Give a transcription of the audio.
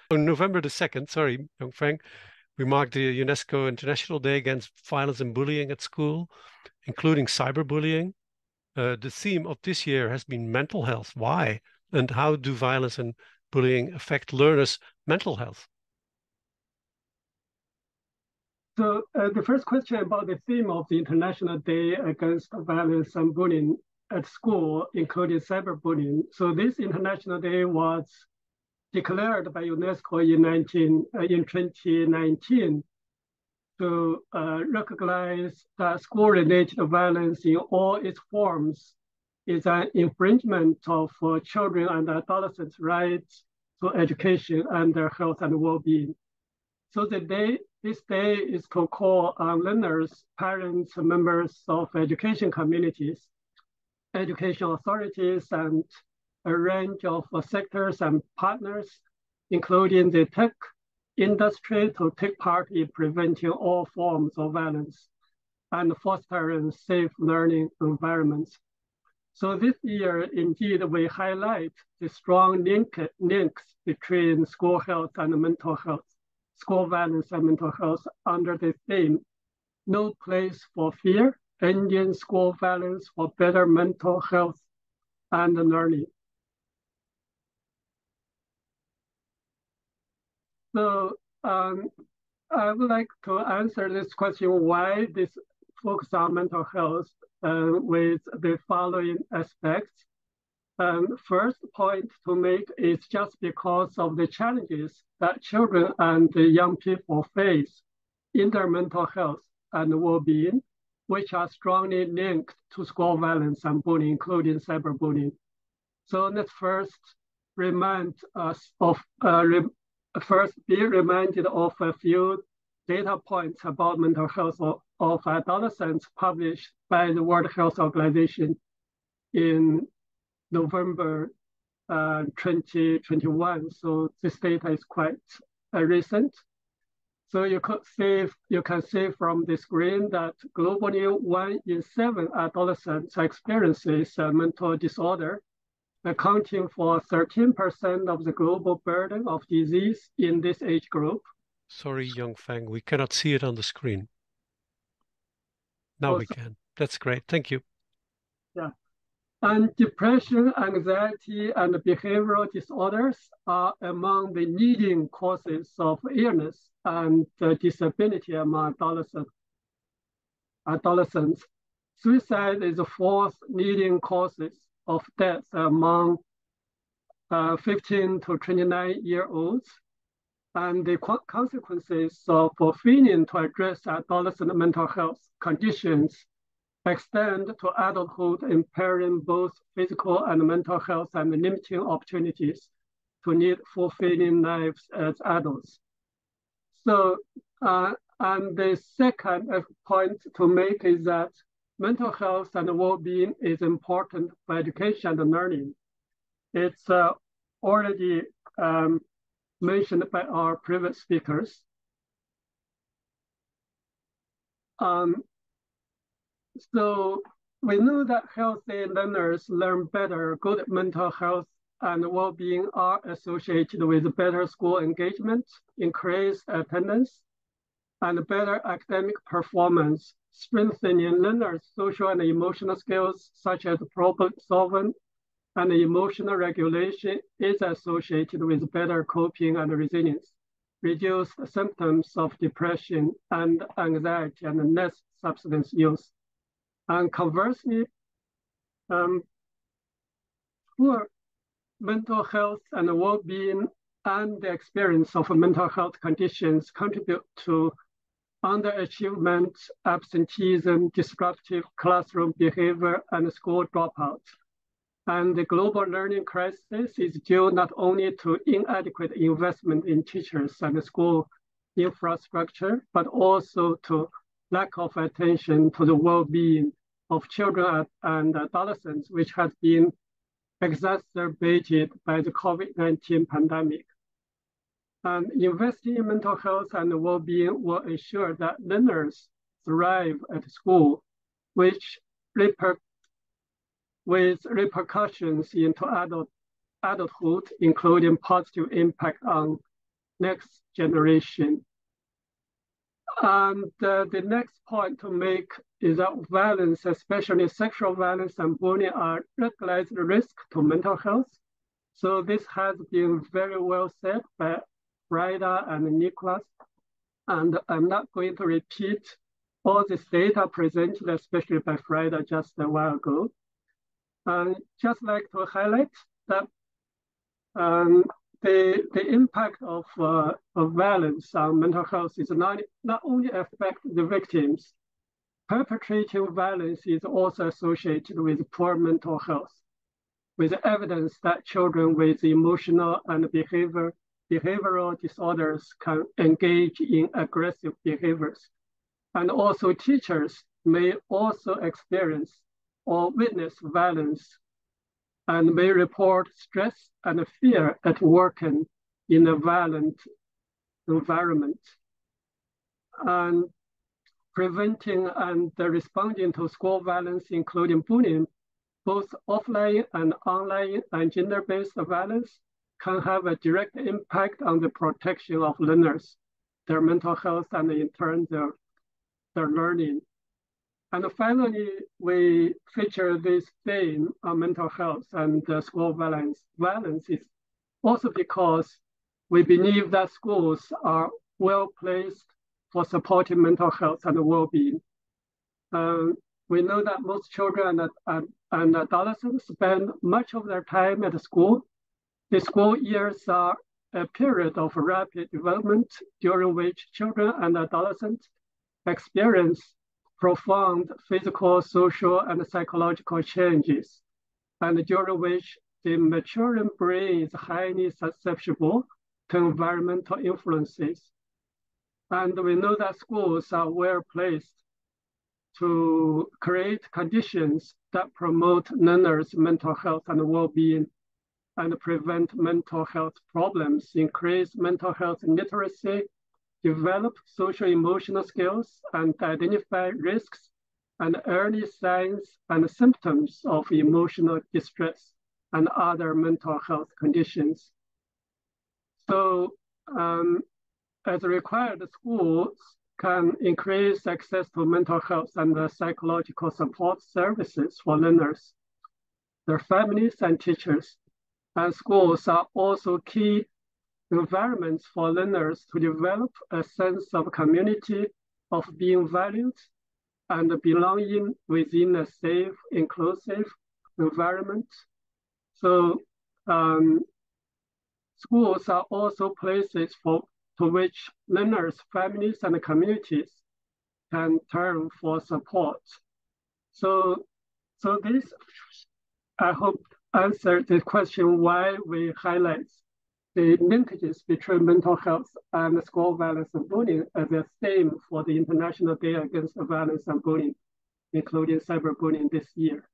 On November the 2nd, sorry, Yongfeng, we marked the UNESCO International Day Against Violence and Bullying at School, including cyberbullying. The theme of this year has been mental health. Why? And how do violence and bullying affect learners' mental health? So the first question about the theme of the International Day Against Violence and Bullying at School, including cyberbullying. So this International Day was declared by UNESCO in 2019 to recognize that school-related violence in all its forms is an infringement of children and adolescents' rights to education and their health and well-being. So this day is to call on learners, parents, members of education communities, education authorities, and a range of sectors and partners, including the tech industry, to take part in preventing all forms of violence and fostering safe learning environments. So this year, indeed, we highlight the strong links between school health and mental health, school violence and mental health under the theme, No Place for Fear, Ending School Violence for Better Mental Health and Learning. So I would like to answer this question, why this focus on mental health with the following aspects. First point to make is just because of the challenges that children and young people face in their mental health and well-being, which are strongly linked to school violence and bullying, including cyberbullying. So let's first remind us of be reminded of a few data points about mental health of adolescents published by the World Health Organization in November 2021. So this data is quite recent. So you can see from the screen that globally 1 in 7 adolescents experiences a mental disorder, accounting for 13% of the global burden of disease in this age group. Sorry, Yongfeng, we cannot see it on the screen. Now we can. That's great. Thank you. Yeah. And depression, anxiety, and behavioral disorders are among the leading causes of illness and disability among adolescents. Suicide is the 4th leading causes of death among 15 to 29-year-olds. And the consequences of failing to address adolescent mental health conditions extend to adulthood, impairing both physical and mental health and limiting opportunities to lead fulfilling lives as adults. So, and the second point to make is that mental health and well-being is important for education and learning. It's already mentioned by our previous speakers. So we know that healthy learners learn better. Good mental health and well-being are associated with better school engagement, increased attendance, and better academic performance. Strengthening learners' social and emotional skills, such as problem solving and emotional regulation, is associated with better coping and resilience, reduced symptoms of depression and anxiety, and less substance use. And conversely, poor mental health and well-being and the experience of mental health conditions contribute to underachievement, absenteeism, disruptive classroom behavior, and school dropout. And the global learning crisis is due not only to inadequate investment in teachers and school infrastructure, but also to lack of attention to the well-being of children and adolescents, which has been exacerbated by the COVID-19 pandemic. And investing in mental health and well-being will ensure that learners thrive at school, which with repercussions into adulthood, including positive impact on next generation. And the next point to make is that violence, especially sexual violence and bullying, are recognized risk to mental health. So this has been very well said by Frida and Nicholas, and I'm not going to repeat all this data presented, especially by Frida just a while ago. And just like to highlight that the impact of violence on mental health is not only affect the victims, perpetrating violence is also associated with poor mental health, with evidence that children with emotional and behavioral disorders can engage in aggressive behaviors. And also teachers may also experience or witness violence and may report stress and fear at work and in a violent environment. And preventing and responding to school violence, including bullying, both offline and online and gender-based violence, can have a direct impact on the protection of learners, their mental health, and in turn, their learning. And finally, we feature this theme on mental health and school violence. Violence is also because we believe that schools are well placed for supporting mental health and well-being. We know that most children and adolescents spend much of their time at school. The school years are a period of rapid development during which children and adolescents experience profound physical, social, and psychological changes, and during which the maturing brain is highly susceptible to environmental influences. And we know that schools are well placed to create conditions that promote learners' mental health and well-being and prevent mental health problems, increase mental health literacy, develop social emotional skills, and identify risks and early signs and symptoms of emotional distress and other mental health conditions. So as required, schools can increase access to mental health and psychological support services for learners, their families, and teachers. And schools are also key environments for learners to develop a sense of community, of being valued, and belonging within a safe, inclusive environment. So schools are also places to which learners, families, and communities can turn for support. So this, I hope, answered the question why we highlight the linkages between mental health and school violence and bullying as a theme for the International Day Against Violence and Bullying, including cyberbullying this year.